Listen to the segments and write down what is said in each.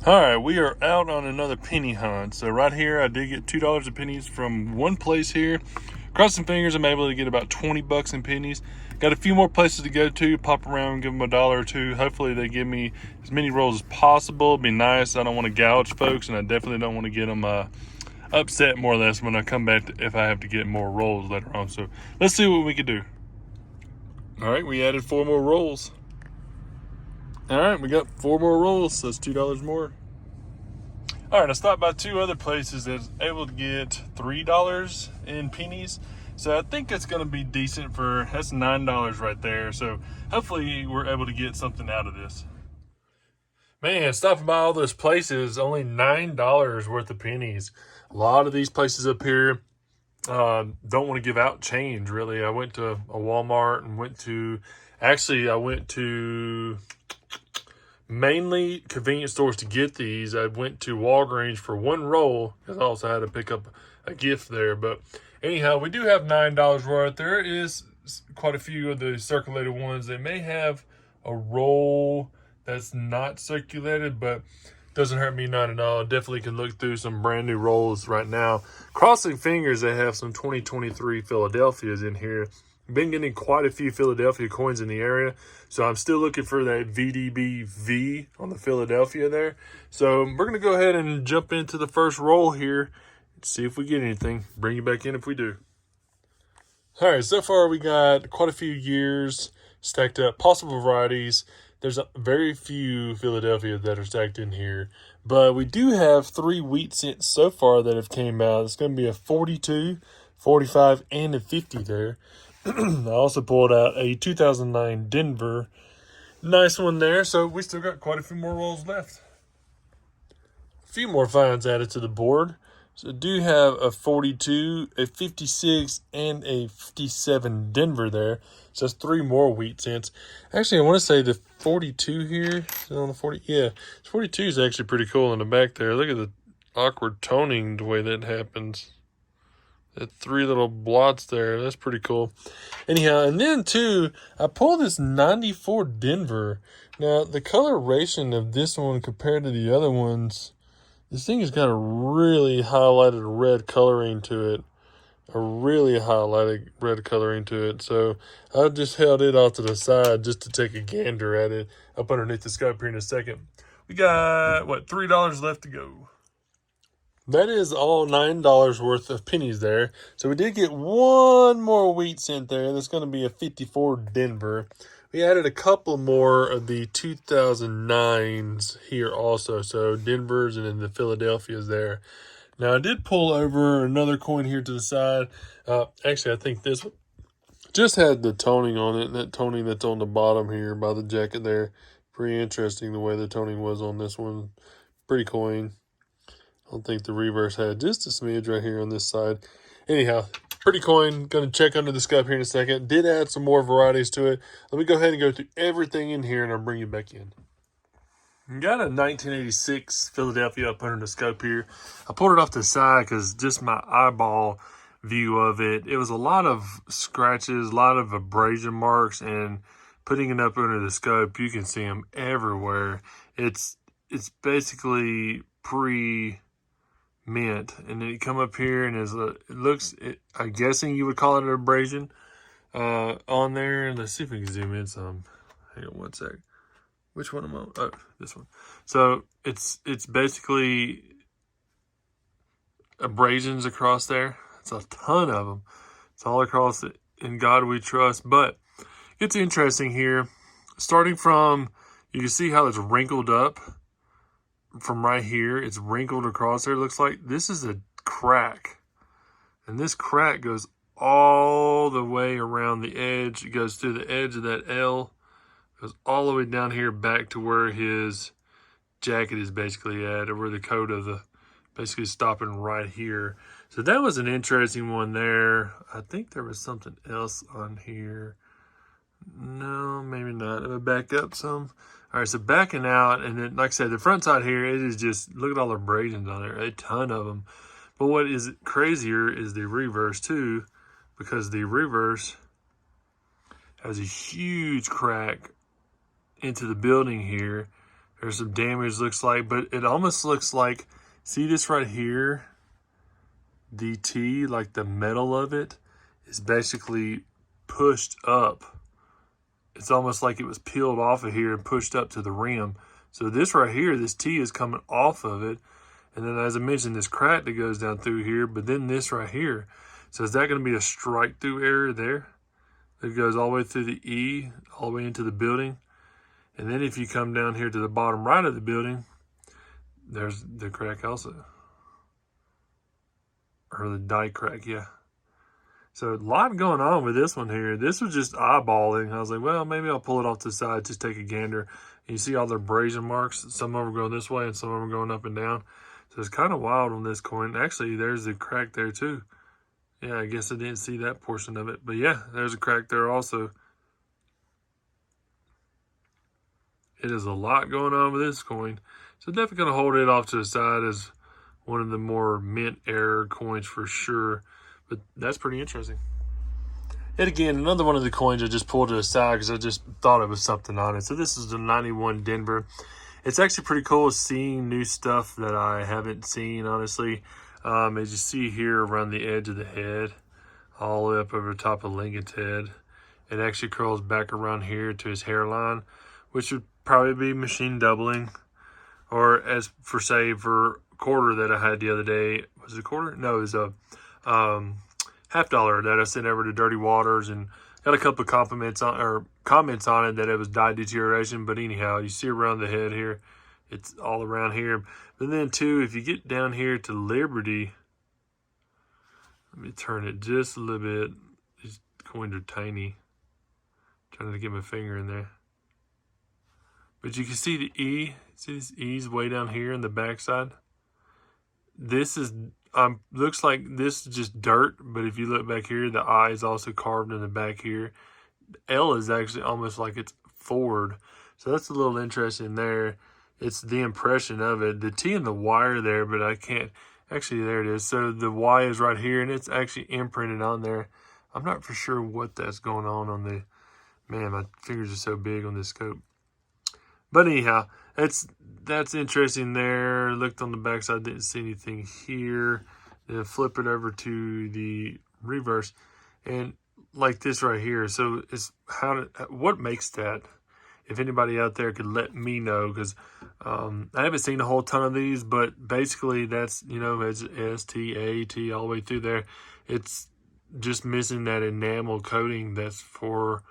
All right, we are out on another penny hunt. So right here, I did get $2 of pennies from one place here. Crossing fingers, I'm able to get about 20 bucks in pennies. Got a few more places to go to, pop around, give them $1 or two. Hopefully they give me as many rolls as possible. It'd be nice. I don't want to gouge folks, and I definitely don't want to get them upset more or less when I come back if I have to get more rolls later on. So let's see what we can do. All right, we added 4 more rolls. All right, we got 4 more rolls, so that's $2 more. All right, I stopped by 2 other places that was able to get $3 in pennies. So I think it's going to be decent that's $9 right there. So hopefully we're able to get something out of this. Man, stopping by all those places, only $9 worth of pennies. A lot of these places up here don't want to give out change, really. I went to a Walmart and I went to mainly convenience stores to get these. I went to Walgreens for 1 roll because I also had to pick up a gift there. But anyhow, we do have $9 worth. There is quite a few of the circulated ones. They may have a roll that's not circulated, but doesn't hurt me none at all. Definitely can look through some brand new rolls right now. Crossing fingers, they have some 2023 Philadelphias in here. Been getting quite a few Philadelphia coins in the area, so I'm still looking for that VDBV on the Philadelphia there. So we're going to go ahead and jump into the first roll here and see if we get anything. Bring you back in if we do. All right, so far we got quite a few years stacked up, possible varieties. There's very few Philadelphia that are stacked in here, but we do have 3 wheat cents so far that have came out. It's going to be a 42, 45, and a 50 there. I also pulled out a 2009 Denver. Nice one there. So we still got quite a few more rolls left. A few more finds added to the board. So I do have a 42, a 56, and a 57 Denver there. So that's 3 more wheat cents. Actually, I want to say the 42 here. Is it on the 40? Yeah. 42 is actually pretty cool in the back there. Look at the awkward toning, the way that happens. The 3 little blots there. That's pretty cool. Anyhow, and then too, I pulled this 94 Denver. Now, the coloration of this one compared to the other ones, this thing has got a really highlighted red coloring to it. A really highlighted red coloring to it. So I just held it off to the side just to take a gander at it up underneath the scope here in a second. We got, $3 left to go. That is all $9 worth of pennies there. So we did get 1 more wheat cent there. That's going to be a 54 Denver. We added a couple more of the 2009s here also. So Denver's and then the Philadelphia's there. Now I did pull over another coin here to the side. Actually, I think this one just had the toning on it. And that toning that's on the bottom here by the jacket there. Pretty interesting the way the toning was on this one. Pretty coin. I don't think the reverse had just a smidge right here on this side. Anyhow, pretty coin. Going to check under the scope here in a second. Did add some more varieties to it. Let me go ahead and go through everything in here, and I'll bring you back in. Got a 1986 Philadelphia up under the scope here. I pulled it off the side because just my eyeball view of it, it was a lot of scratches, a lot of abrasion marks, and putting it up under the scope, you can see them everywhere. It's basically mint, and then you come up here and I'm guessing you would call it an abrasion on there. And let's see if we can zoom in some. Hang on one sec. Which one am I on? Oh, this one. So it's basically abrasions across there. It's a ton of them. It's all across it. In God we trust. But it's interesting here. Starting from, you can see how it's wrinkled up. From right here, it's wrinkled across there. It looks like this is a crack, and this crack goes all the way around the edge. It goes through the edge of that L, goes all the way down here back to where his jacket is basically at, or where the coat of the basically stopping right here. So that was an interesting one there. I think there was something else on here. No, maybe not. Let me back up some. All right, so backing out, and then, like I said, the front side here, it is just, look at all the abrasions on there, a ton of them. But what is crazier is the reverse, too, because the reverse has a huge crack into the building here. There's some damage, looks like, but it almost looks like, see this right here? The T, like the metal of it, is basically pushed up. It's almost like it was peeled off of here and pushed up to the rim. So this right here, this T is coming off of it. And then as I mentioned, this crack that goes down through here, but then this right here. So is that going to be a strike through area there? It goes all the way through the E, all the way into the building. And then if you come down here to the bottom right of the building, there's the crack also. Or the die crack, yeah. So a lot going on with this one here. This was just eyeballing. I was like, well, maybe I'll pull it off to the side, just take a gander. And you see all the abrasion marks. Some of them are going this way and some of them are going up and down. So it's kind of wild on this coin. Actually, there's a crack there too. Yeah, I guess I didn't see that portion of it. But yeah, there's a crack there also. It is a lot going on with this coin. So definitely going to hold it off to the side as one of the more mint era coins for sure. But that's pretty interesting. And again, another one of the coins I just pulled to the side because I just thought it was something on it. So this is the 91 Denver. It's actually pretty cool seeing new stuff that I haven't seen, honestly. As you see here around the edge of the head, all the way up over the top of Lincoln's head. It actually curls back around here to his hairline, which would probably be machine doubling. Or as for say, for quarter that I had the other day, was it a quarter? No, it was a $50 that I sent over to Dirty Waters and got a couple of comments on it that it was dye deterioration. But anyhow, you see around the head here, it's all around here. But then too, if you get down here to Liberty, let me turn it just a little bit. These coins are tiny. Trying to get my finger in there. But you can see the E. See this E's way down here in the backside? This is, looks like this is just dirt, but if you look back here, the I is also carved in the back here. The L is actually almost like it's forward. So that's a little interesting there. It's the impression of it. The T and the Y are there, but I can't, actually there it is. So the Y is right here and it's actually imprinted on there. I'm not for sure what that's going on the, man, my fingers are so big on this scope. But anyhow, that's interesting there. Looked on the backside, didn't see anything here. Then flip it over to the reverse, and like this right here. So it's what makes that? If anybody out there could let me know, because I haven't seen a whole ton of these, but basically that's, you know, it's S-T-A-T all the way through there. It's just missing that enamel coating that's for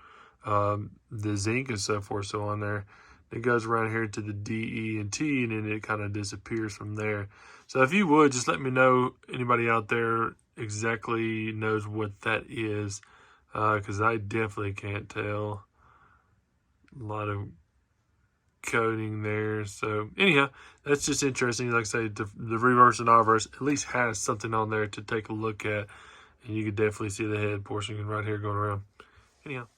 the zinc and so forth. So on there. It goes around here to the D, E, and T, and then it kind of disappears from there. So if you would, just let me know, anybody out there exactly knows what that is, because I definitely can't tell. A lot of coding there. So anyhow, that's just interesting. Like I say, the reverse and obverse at least has something on there to take a look at, and you can definitely see the head portion right here going around. Anyhow.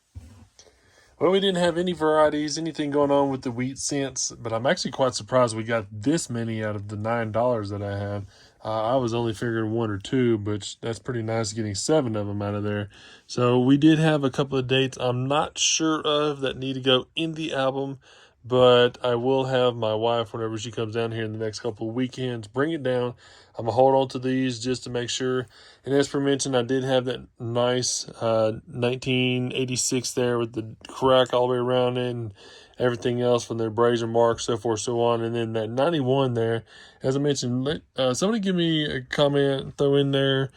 Well, we didn't have any varieties, anything going on with the wheat cents, but I'm actually quite surprised we got this many out of the $9 that I had. I was only figuring 1 or 2, but that's pretty nice getting 7 of them out of there. So we did have a couple of dates I'm not sure of that need to go in the album, but I will have my wife, whenever she comes down here in the next couple of weekends, bring it down. I'm going to hold on to these just to make sure. And as per mentioned, I did have that nice 1986 there with the crack all the way around it and everything else from the abrasion marks, so forth, so on. And then that 91 there, as I mentioned, somebody give me a comment, throw in there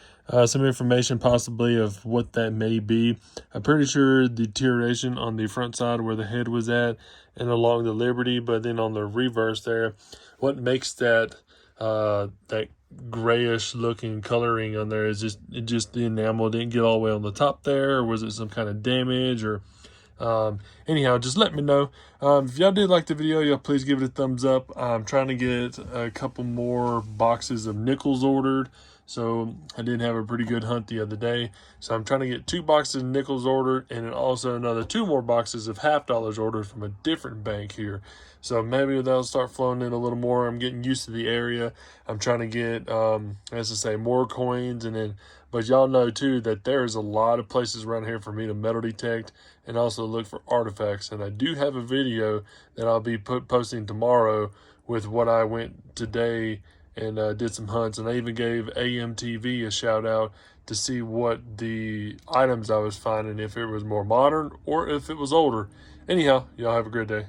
some information possibly of what that may be. I'm pretty sure deterioration on the front side where the head was at and along the Liberty, but then on the reverse there, what makes that that grayish looking coloring on there is just the enamel didn't get all the way on the top there, or was it some kind of damage, or anyhow, just let me know. If y'all did like the video, y'all please give it a thumbs up. I'm trying to get a couple more boxes of nickels ordered. So I did have a pretty good hunt the other day. So I'm trying to get 2 boxes of nickels ordered, and then also another 2 more boxes of $50 ordered from a different bank here. So maybe they'll start flowing in a little more. I'm getting used to the area. I'm trying to get, as I say, more coins. And then, but y'all know too that there's a lot of places around here for me to metal detect and also look for artifacts. And I do have a video that I'll be posting tomorrow with what I went today and did some hunts. And I even gave AMTV a shout out to see what the items I was finding, if it was more modern or if it was older. Anyhow, y'all have a great day.